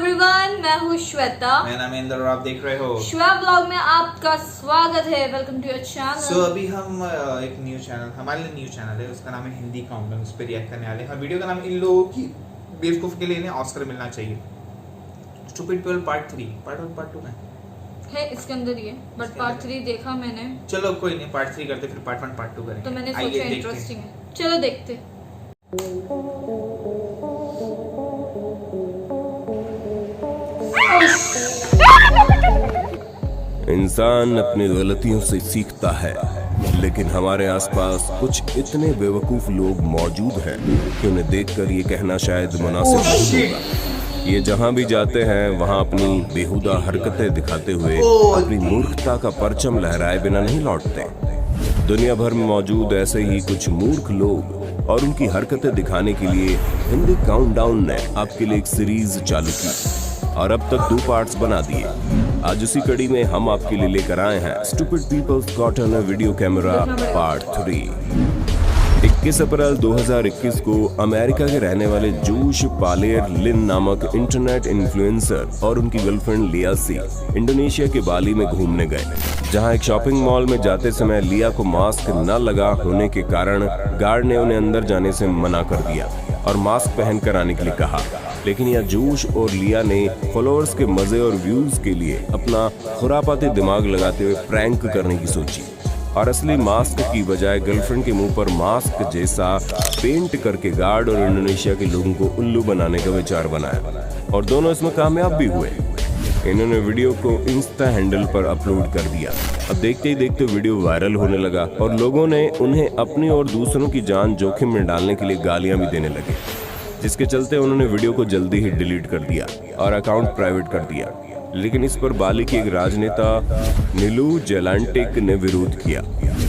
Everyone, मैं हूँ श्वेता। मैं नामेंद्र और आप देख रहे हो श्वेता ब्लॉग में आपका स्वागत है। Welcome to your channel. So अभी हम एक न्यू चैनल, हमारे लिए न्यू चैनल है, उसका नाम है हिंदी काउंटडाउन। उस पर रिएक्ट करने वाले हैं। वीडियो का नाम इन लोगों की बेवकूफ़ के लिए इन्हें ऑस्कर मिलना चाहिए। Stupid people part 3, part 1 part 2 में है इसके अंदर ही है, बट पार्ट 3 देखा मैंने। चलो कोई नहीं, पार्ट 3 करते फिर पार्ट 1 पार्ट 2 करेंगे। तो मैंने सोचा इंटरेस्टिंग है, चलो देखते। इंसान अपनी गलतियों से सीखता है, लेकिन हमारे आसपास कुछ इतने बेवकूफ लोग मौजूद हैं कि उन्हें देखकर ये कहना शायद मुनासिब नहीं होगा। ये जहाँ भी जाते हैं वहाँ अपनी बेहुदा हरकतें दिखाते हुए अपनी मूर्खता का परचम लहराए बिना नहीं लौटते। दुनिया भर में मौजूद ऐसे ही कुछ मूर्ख लोग और उनकी हरकतें दिखाने के लिए हिंदी काउंटडाउन ने आपके लिए एक सीरीज चालू की और अब तक 2 पार्ट्स बना दिए। आज उसी कड़ी में हम आपके लिए लेकर आए हैं stupid peoples caught on a video camera part 3। 21 अप्रैल 2021 को अमेरिका के रहने वाले जोश पालेर लिन नामक इंटरनेट इन्फ्लुएंसर और उनकी गर्लफ्रेंड लिया सी इंडोनेशिया के बाली में घूमने गए, जहां एक शॉपिंग मॉल में जाते समय लिया को मास्क न लगा होने के कारण गार्ड ने उन्हें अंदर जाने से मना कर दिया और मास्क पहन कर आने के लिए कहा। लेकिन यह जोश और लिया ने फॉलोअर्स के मजे और व्यूज के लिए अपना खुरापाती दिमाग लगाते हुए प्रैंक करने की सोची और असली मास्क की बजाय गर्लफ्रेंड के मुंह पर मास्क जैसा पेंट करके गार्ड और इंडोनेशिया के लोगों को उल्लू बनाने का विचार बनाया और दोनों इसमें कामयाब भी हुए। इन्होंने वीडियो को इंस्टा हैंडल पर अपलोड कर दिया। अब देखते ही देखते वीडियो वायरल होने लगा और लोगों ने उन्हें अपनी और दूसरों की जान जोखिम में डालने के लिए गालियां भी देने लगे, जिसके चलते उन्होंने वीडियो को जल्दी ही डिलीट कर दिया और अकाउंट प्राइवेट कर दिया। लेकिन इस पर बाली के एक राजनेता नीलू जेलांटिक ने विरोध किया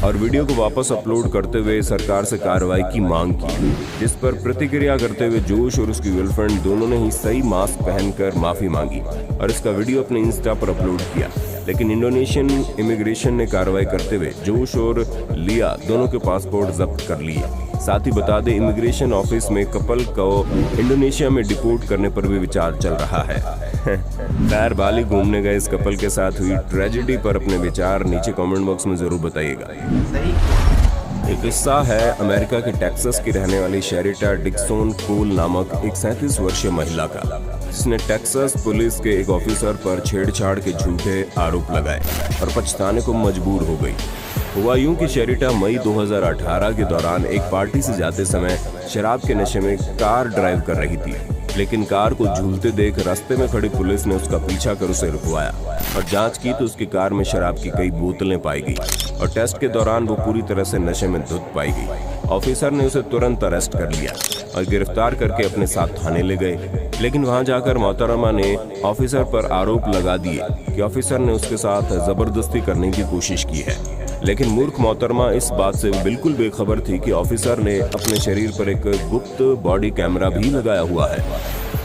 और वीडियो को वापस अपलोड करते हुए सरकार से कार्रवाई की मांग की, जिस पर प्रतिक्रिया करते हुए जोश और उसकी गर्लफ्रेंड दोनों ने ही सही मास्क पहनकर माफी मांगी और इसका वीडियो अपने इंस्टा पर अपलोड किया। लेकिन इंडोनेशियन इमिग्रेशन ने कार्रवाई करते हुए जोश और लिया दोनों के पासपोर्ट जब्त कर लिए। साथ ही बता दें, इमिग्रेशन ऑफिस में कपल को इंडोनेशिया में डिपोर्ट करने पर भी विचार चल रहा है। खैर, बाली घूमने गए इस कपल के साथ हुई ट्रेजेडी पर अपने विचार नीचे कमेंट बॉक्स में जरूर बताइएगा। एक किस्सा है अमेरिका के टेक्सास की रहने वाली शेरिटा डिक्सन कोल नामक एक 37 वर्षीय महिला का, जिसने टेक्सास पुलिस के एक ऑफिसर पर छेड़छाड़ के झूठे आरोप लगाए और पछताने को मजबूर हो गई। हुआ यूं कि शेरिटा मई 2018 के दौरान एक पार्टी से जाते समय शराब के नशे में कार ड्राइव कर रही थी, लेकिन कार को झूलते देख रास्ते में खड़ी पुलिस ने उसका पीछा कर उसे रुकवाया और जांच की तो उसकी कार में शराब की कई बोतलें पाई गई और टेस्ट के दौरान वो पूरी तरह से नशे में धुत पाई गई। ऑफिसर ने उसे तुरंत अरेस्ट कर लिया और गिरफ्तार करके अपने साथ थाने ले गए। लेकिन वहां जाकर मोहतरमा ने ऑफिसर पर आरोप लगा दिए कि ऑफिसर ने उसके साथ जबरदस्ती करने की कोशिश की है। लेकिन मूर्ख मोहतरमा इस बात से बिल्कुल बेखबर थी कि ऑफिसर ने अपने शरीर पर एक गुप्त बॉडी कैमरा भी लगाया हुआ है,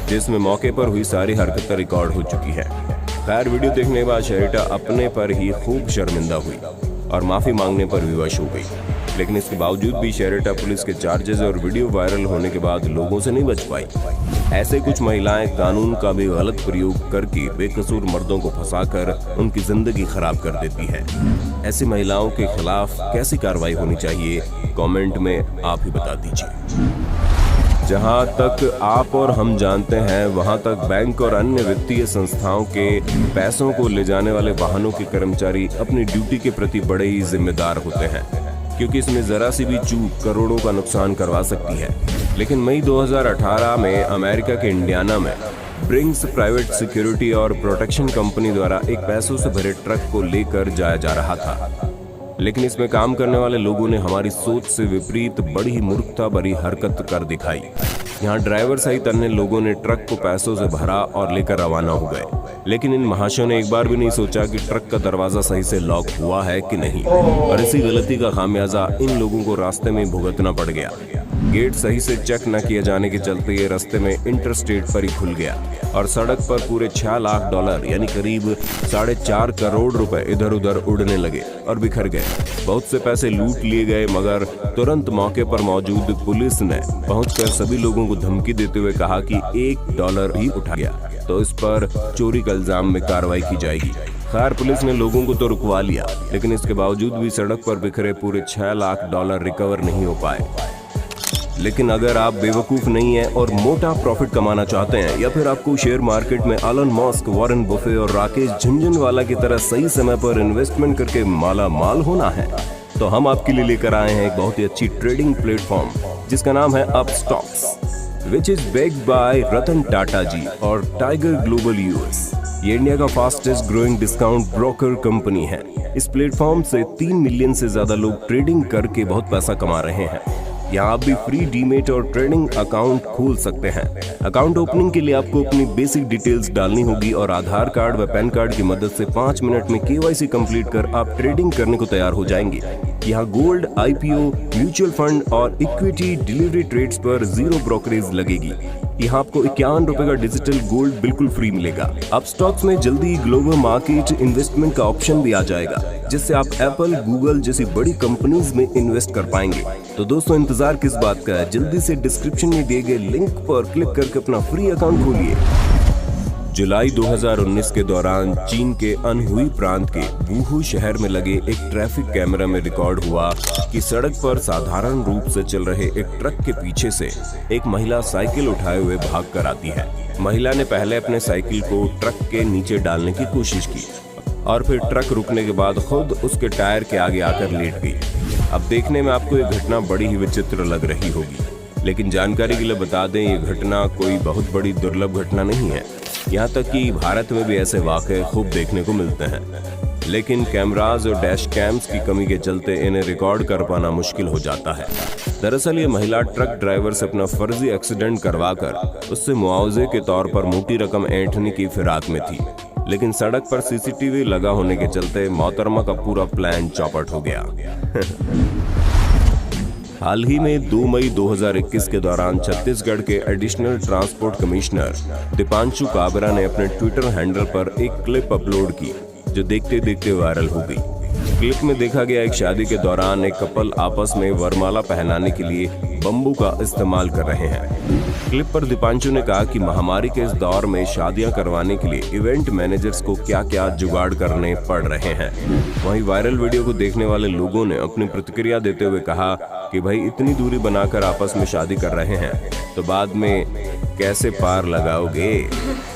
जिसमें मौके पर हुई सारी हरकतें रिकॉर्ड हो चुकी है। खैर, वीडियो देखने के बाद शेरिटा अपने पर ही खूब शर्मिंदा हुई और माफी मांगने पर विवश हो गई। लेकिन इसके बावजूद भी शेरिटा पुलिस के चार्जेस और वीडियो वायरल होने के बाद लोगों से नहीं बच पाई। ऐसे कुछ महिलाएं कानून का भी गलत प्रयोग करके बेकसूर मर्दों को फंसाकर उनकी जिंदगी खराब कर देती है। ऐसी महिलाओं के खिलाफ कैसी कार्रवाई होनी चाहिए, कमेंट में आप ही बता दीजिए। जहां तक आप और हम जानते हैं, वहां तक बैंक और अन्य वित्तीय संस्थाओं के पैसों को ले जाने वाले वाहनों के कर्मचारी अपनी ड्यूटी के प्रति बड़े ही जिम्मेदार होते हैं, क्योंकि इसमें जरा सी भी चूक करोड़ों का नुकसान करवा सकती है। लेकिन मई 2018 में अमेरिका के इंडियाना में ब्रिंग्स प्राइवेट सिक्योरिटी और प्रोटेक्शन कंपनी द्वारा एक पैसों से भरे ट्रक को लेकर जाया जा रहा था। लेकिन इसमें काम करने वाले लोगों ने हमारी सोच से विपरीत बड़ी ही मूर्खता भरी हरकत कर दिखाई। यहाँ ड्राइवर सहित अन्य लोगों ने ट्रक को पैसों से भरा और लेकर रवाना हो गए, लेकिन इन महाशयों ने एक बार भी नहीं सोचा कि ट्रक का दरवाजा सही से लॉक हुआ है कि नहीं, और इसी गलती का खामियाजा इन लोगों को रास्ते में भुगतना पड़ गया। गेट सही से चेक न किए जाने के चलते ये रास्ते में इंटरस्टेट पर ही खुल गया और सड़क पर पूरे $6 लाख यानी करीब 4.5 करोड़ रुपए इधर उधर उड़ने लगे और बिखर गए। बहुत से पैसे लूट लिए गए, मगर तुरंत मौके पर मौजूद पुलिस ने पहुंचकर सभी लोगों को धमकी देते हुए कहा कि $1 भी उठा गया। तो इस पर चोरी का इल्जाम में कार्रवाई की जाएगी। खैर पुलिस ने लोगों को तो रुकवा लिया, लेकिन इसके बावजूद भी सड़क पर बिखरे पूरे $6 लाख रिकवर नहीं हो पाए। लेकिन अगर आप बेवकूफ नहीं हैं और मोटा प्रॉफिट कमाना चाहते हैं, या फिर आपको शेयर मार्केट में एलन मस्क, वॉरेन बफे और राकेश झुनझुनवाला की तरह सही समय पर इन्वेस्टमेंट करके माला माल होना है, तो हम आपके लिए लेकर आए हैं एक बहुत ही अच्छी ट्रेडिंग प्लेटफॉर्म जिसका नाम है Upstox, which is backed by Ratan Tata ji और टाइगर ग्लोबल यूएस। ये इंडिया का fastest growing discount broker company है। इस प्लेटफॉर्म से 3 मिलियन से ज्यादा लोग ट्रेडिंग करके बहुत पैसा कमा रहे हैं। यहाँ आप भी फ्री डीमेट और ट्रेडिंग अकाउंट खोल सकते हैं। अकाउंट ओपनिंग के लिए आपको अपनी बेसिक डिटेल्स डालनी होगी और आधार कार्ड व पैन कार्ड की मदद से 5 मिनट में KYC कंप्लीट कर आप ट्रेडिंग करने को तैयार हो जाएंगे। यहाँ गोल्ड, IPO, म्यूचुअल फंड और इक्विटी डिलीवरी ट्रेड्स पर 0 ब्रोकरेज लगेगी। यहाँ आपको ₹51 का डिजिटल गोल्ड बिल्कुल फ्री मिलेगा। अपस्टॉक्स में जल्दी ग्लोबल मार्केट इन्वेस्टमेंट का ऑप्शन भी आ जाएगा, जिससे आप एप्पल, गूगल जैसी बड़ी कंपनीज में इन्वेस्ट कर पाएंगे। तो दोस्तों इंतजार किस बात का है, जल्दी से डिस्क्रिप्शन में दिए गए लिंक पर क्लिक करके अपना फ्री अकाउंट खोलिए। जुलाई 2019 के दौरान चीन के अनहुई प्रांत के वुहू शहर में लगे एक ट्रैफिक कैमरा में रिकॉर्ड हुआ कि सड़क पर साधारण रूप से चल रहे एक ट्रक के पीछे से एक महिला साइकिल उठाए हुए भाग कर आती है। महिला ने पहले अपने साइकिल को ट्रक के नीचे डालने की कोशिश की और फिर ट्रक रुकने के बाद खुद उसके टायर के आगे आकर लेट गई। अब देखने में आपको ये घटना बड़ी ही विचित्र लग रही होगी, लेकिन जानकारी के लिए बता दें ये घटना कोई बहुत बड़ी दुर्लभ घटना नहीं है। यहाँ तक कि भारत में भी ऐसे वाक़े खूब देखने को मिलते हैं, लेकिन कैमराज और डैश कैम्स की कमी के चलते इन्हें रिकॉर्ड कर पाना मुश्किल हो जाता है। दरअसल ये महिला ट्रक ड्राइवर से अपना फर्जी एक्सीडेंट करवाकर उससे मुआवजे के तौर पर मोटी रकम ऐंठने की फिराक में थी, लेकिन सड़क पर CCTV लगा होने के चलते मोहतरमा का पूरा प्लान चौपट हो गया। हाल ही में 2 मई 2021 के दौरान छत्तीसगढ़ के additional transport commissioner Deepanshu Kabra ने अपने ट्विटर हैंडल पर एक क्लिप अपलोड की जो देखते देखते वायरल हो गई। क्लिप में देखा गया एक शादी के दौरान एक कपल आपस में वरमाला पहनाने के लिए बम्बू का इस्तेमाल कर रहे हैं। क्लिप पर दीपांशु ने कहा कि महामारी के इस दौर में शादियां करवाने के लिए इवेंट मैनेजर्स को क्या क्या जुगाड़ करने पड़ रहे हैं। वहीं वायरल वीडियो को देखने वाले लोगों ने अपनी प्रतिक्रिया देते हुए कहा कि भाई इतनी दूरी बनाकर आपस में शादी कर रहे हैं तो बाद में कैसे पार लगाओगे।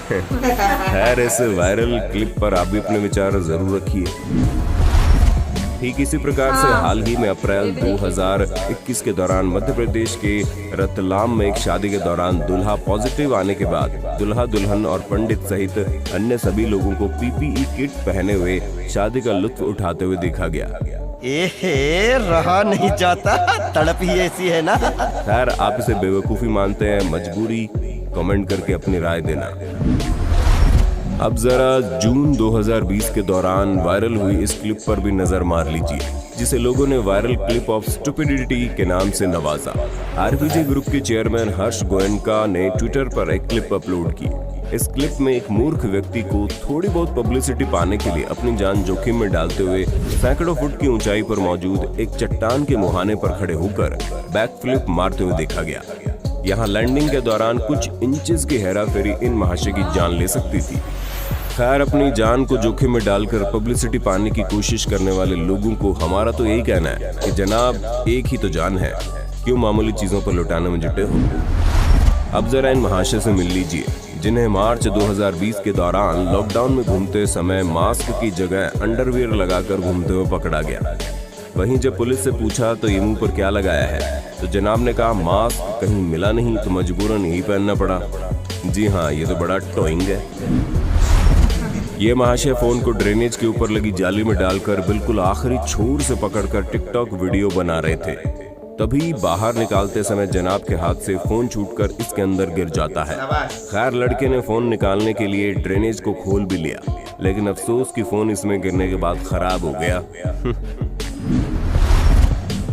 खैर इस वायरल क्लिप पर आप भी अपने विचार जरूर रखिए। ठीक इसी प्रकार से हाल ही में अप्रैल 2021 के दौरान मध्य प्रदेश के रतलाम में एक शादी के दौरान दूल्हा पॉजिटिव आने के बाद दूल्हा दुल्हन और पंडित सहित अन्य सभी लोगों को PPE किट पहने हुए शादी का लुत्फ उठाते हुए देखा गया। रहा नहीं जाता, तड़प ही ऐसी है ना। खैर आप इसे बेवकूफी मानते हैं, मजबूरी, कमेंट करके अपनी राय देना। अब जरा जून 2020 के दौरान वायरल हुई इस क्लिप पर भी नजर मार लीजिए, जिसे लोगों ने वायरल क्लिप ऑफ स्टुपिडिटी के नाम से नवाजा। RPG ग्रुप के चेयरमैन हर्ष गोयनका ने ट्विटर पर एक क्लिप अपलोड की। इस क्लिप में एक मूर्ख व्यक्ति को थोड़ी बहुत पब्लिसिटी पाने के लिए अपनी जान जोखिम में डालते हुए सैकड़ों फुट की ऊंचाई पर मौजूद एक चट्टान के मुहाने पर खड़े होकर बैक फ्लिप मारते हुए देखा गया। यहाँ लैंडिंग के दौरान कुछ इंचेस की हेराफेरी इन महाशय की जान ले सकती थी। खैर अपनी जान को जोखिम में डालकर पब्लिसिटी पाने की कोशिश करने वाले लोगों को हमारा तो यही कहना है कि जनाब एक ही तो जान है, क्यों मामूली चीजों पर लुटाने में जुटे हो। अब जरा इन महाशय से मिल लीजिए जिन्हें मार्च 2020 के दौरान लॉकडाउन में घूमते समय मास्क की जगह अंडरवियर लगाकर घूमते हुए पकड़ा गया। वहीं जब पुलिस से पूछा तो ये मुंह पर क्या लगाया है, तो जनाब ने कहा मास्क कहीं मिला नहीं तो मजबूरन यही पहनना पड़ा। जी हाँ, ये तो बड़ा टॉइंग है। ये महाशय फोन को ड्रेनेज के ऊपर लगी जाली में डालकर बिल्कुल आखिरी छोर से पकड़कर टिकटॉक वीडियो बना रहे थे। तभी बाहर निकालते समय जनाब के हाथ से फोन छूटकर इसके अंदर गिर जाता है। खैर लड़के ने फोन निकालने के लिए ड्रेनेज को खोल भी लिया, लेकिन अफसोस कि फोन इसमें गिरने के बाद खराब हो गया।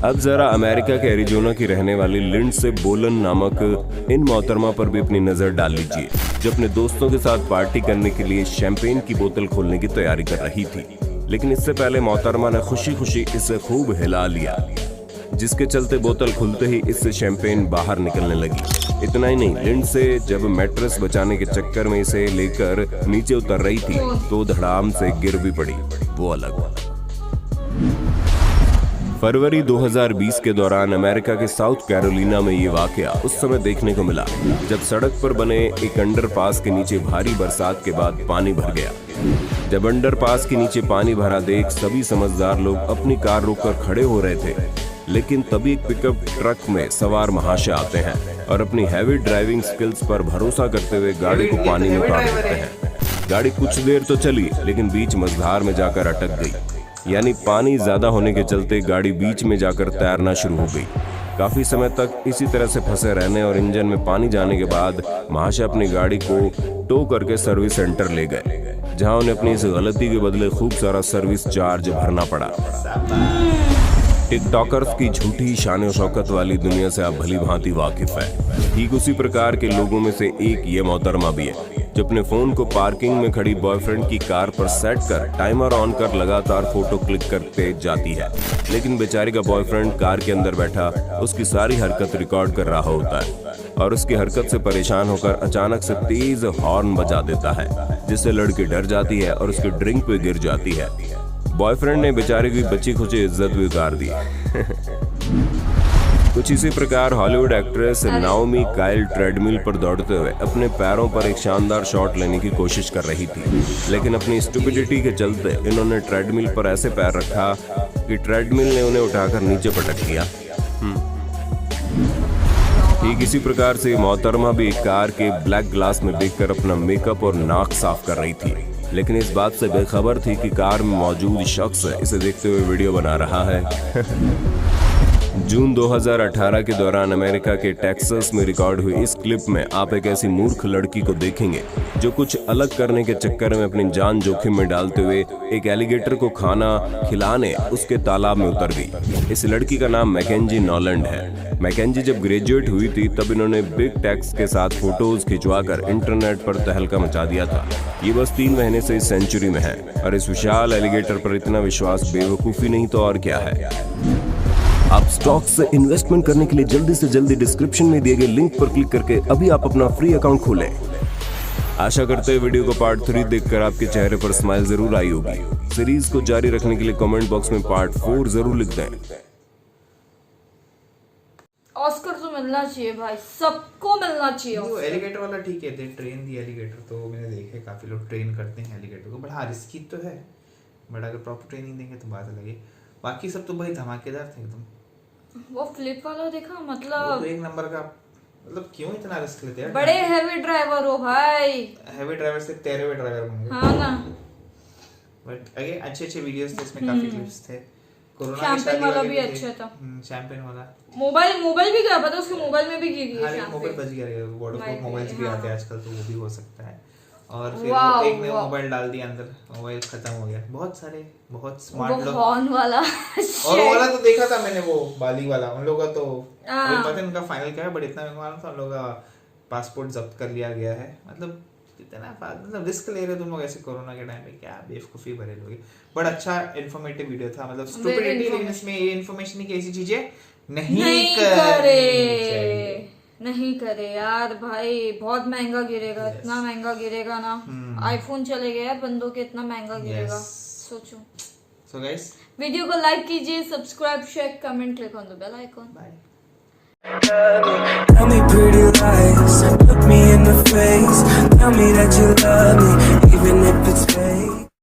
अब जरा अमेरिका के एरिजोना की रहने वाली लिंडसे बोलन नामक इन मोहतरमा पर भी अपनी नजर डाल लीजिए, जो अपने दोस्तों के साथ पार्टी करने के लिए शैंपेन की बोतल खोलने की तैयारी कर रही थी। लेकिन इससे पहले मोहतरमा ने खुशी खुशी इसे खूब हिला लिया। जिसके चलते बोतल खुलते ही इससे शैंपेन बाहर निकलने लगी। इतना ही नहीं, लिंड से जब मैट्रेस बचाने के चक्कर में इसे लेकर नीचे उतर रही थी तो धड़ाम से गिर भी पड़ी, वो अलग। फरवरी 2020 के दौरान अमेरिका के साउथ कैरोलिना में ये वाकया उस समय देखने को मिला जब सड़क पर बने एक अंडरपास के नीचे भारी बरसात के बाद पानी भर गया। जब अंडरपास के नीचे पानी भरा देख सभी समझदार लोग अपनी कार रोककर खड़े हो रहे थे, लेकिन तभी एक पिकअप ट्रक में सवार महाशय आते हैं और अपनी हैवी ड्राइविंग स्किल्स पर भरोसा करते हुए गाड़ी को पानी में उतार देते हैं। गाड़ी कुछ देर तो चली, लेकिन बीच मझधार में जाकर अटक गई, यानी पानी ज्यादा होने के चलते गाड़ी बीच में जाकर तैरना शुरू हो गई। काफी समय तक इसी तरह से फंसे रहने और इंजन में पानी जाने के बाद महाशय अपनी गाड़ी को टो करके सर्विस सेंटर ले गए, जहां उन्हें अपनी इस गलती के बदले खूब सारा सर्विस चार्ज भरना पड़ा। टिकटॉकर्स की झूठी शान शौकत वाली दुनिया से आप भली भांति वाकिफ है। ठीक उसी प्रकार के लोगों में से एक ये मोहतरमा भी है जो अपने फोन को पार्किंग में खड़ी बॉयफ्रेंड की कार पर सेट कर टाइमर ऑन कर लगातार फोटो क्लिक करते जाती है, लेकिन बेचारी का बॉयफ्रेंड कार के अंदर बैठा उसकी सारी हरकत रिकॉर्ड कर रहा होता है और उसकी हरकत से परेशान होकर अचानक से तेज हॉर्न बजा देता है, जिससे लड़की डर जाती है और उसकी ड्रिंक पे गिर जाती है। बॉयफ्रेंड ने बेचारे की बची खुची इज्जत भी उतार दी। कुछ इसी प्रकार Hollywood actress Naomi Kyle treadmill पर दौड़ते हुए अपने पैरों पर एक शानदार शॉट लेने की कोशिश कर रही थी, लेकिन अपनी स्टुपिडिटी के चलते इन्होंने ट्रेडमिल पर ऐसे पैर रखा कि ट्रेडमिल ने उन्हें उठाकर नीचे पटक दिया। ठीक इसी प्रकार से मोहतरमा भी एक कार के ब्लैक ग्लास में देखकर अपना मेकअप और नाक साफ कर रही थी, लेकिन इस बात से बेखबर थी कि कार में मौजूद शख्स इसे देखते हुए वीडियो बना रहा है। जून 2018 के दौरान अमेरिका के टेक्सास में रिकॉर्ड हुई इस क्लिप में आप एक ऐसी मूर्ख लड़की को देखेंगे जो कुछ अलग करने के चक्कर में अपनी जान जोखिम में डालते हुए एक एलिगेटर को खाना खिलाने उसके तालाब में उतर गई। इस लड़की का नाम मैकेंजी नॉलैंड है। मैकेंजी जब ग्रेजुएट हुई थी तब इन्होंने बिग टेक्स के साथ फोटोज खिंचवाकर इंटरनेट पर तहलका मचा दिया था। ये बस 3 महीने से इस सेंचुरी में है और इस विशाल एलिगेटर पर इतना विश्वास बेवकूफ़ी नहीं तो और क्या है। आप स्टॉक्स से इन्वेस्टमेंट करने के लिए जल्दी से जल्दी डिस्क्रिप्शन में दिए गए लिंक पर क्लिक करके अभी आप अपना फ्री अकाउंट खोलें। आशा करते हैं वीडियो को पार्ट 3 देखकर आपके चेहरे पर स्माइल जरूर आई होगी। सीरीज को जारी रखने के लिए कमेंट बॉक्स में पार्ट 4 जरूर लिख दें। ऑस्कर तो मिलना चाहिए भाई, सबको मिलना चाहिए। वो एलिगेटर वाला ठीक है, दे ट्रेन दी एलिगेटर, तो मैंने देखे काफी लोग ट्रेन करते हैं एलिगेटर को, बट हाँ रिस्की तो है, बट अगर प्रॉपर ट्रेनिंग देंगे तो बात अलग है। बाकी सब तो भाई धमाकेदार थे एकदम। वो फ्लिप वाला देखा, वो मतलब तो एक नंबर का, मतलब क्यों इतना रिस्क लेते हैं? बड़े हैवी ड्राइवर हो भाई, हैवी ड्राइवर से तेरे हुए ड्राइवर बन गए। हाँ ना, बट अगे अच्छे वीडियोस थे इसमें, काफी क्लिप्स थे। कोरोना शैंपेन वाला भी अच्छा था। शैंपेन वाला मोबाइल भी गया, पता उसके मोबाइल में भी गिर गई शैंपेन। मोबाइल बच गया, वाटरप्रूफ मोबाइल्स भी आते हैं आजकल, तो वो भी हो सकता है। और फिर एक ने मोबाइल डाल दिया अंदर, मोबाइल खत्म हो गया। बहुत स्मार्ट लोग। हॉर्न वाला और वो वाला तो देखा था मैंने, वो बाली वाला, उन लोगों का तो अभी पता नहीं उनका फाइनल क्या है, बट इतना मेरे को मालूम था उन लोगों का पासपोर्ट जब्त कर लिया गया है। मतलब इतना मतलब रिस्क ले रहे तुम लोग ऐसे कोरोना के टाइम पे, क्या बेवकूफी भरे लोग। बट अच्छा इन्फॉर्मेटिव वीडियो था, मतलब स्टूपिडिटी, लेकिन इसमें ये इन्फॉर्मेशन की ऐसी चीजें नहीं करे यार भाई, बहुत महंगा गिरेगा। इतना महंगा गिरेगा ना, आईफोन चलेगा यार बंदों के, इतना महंगा गिरेगा, सोचो। सो गाइस, वीडियो को लाइक कीजिए, subscribe, share, comment, click on the bell icon. Bye. Tell me pretty lies, look me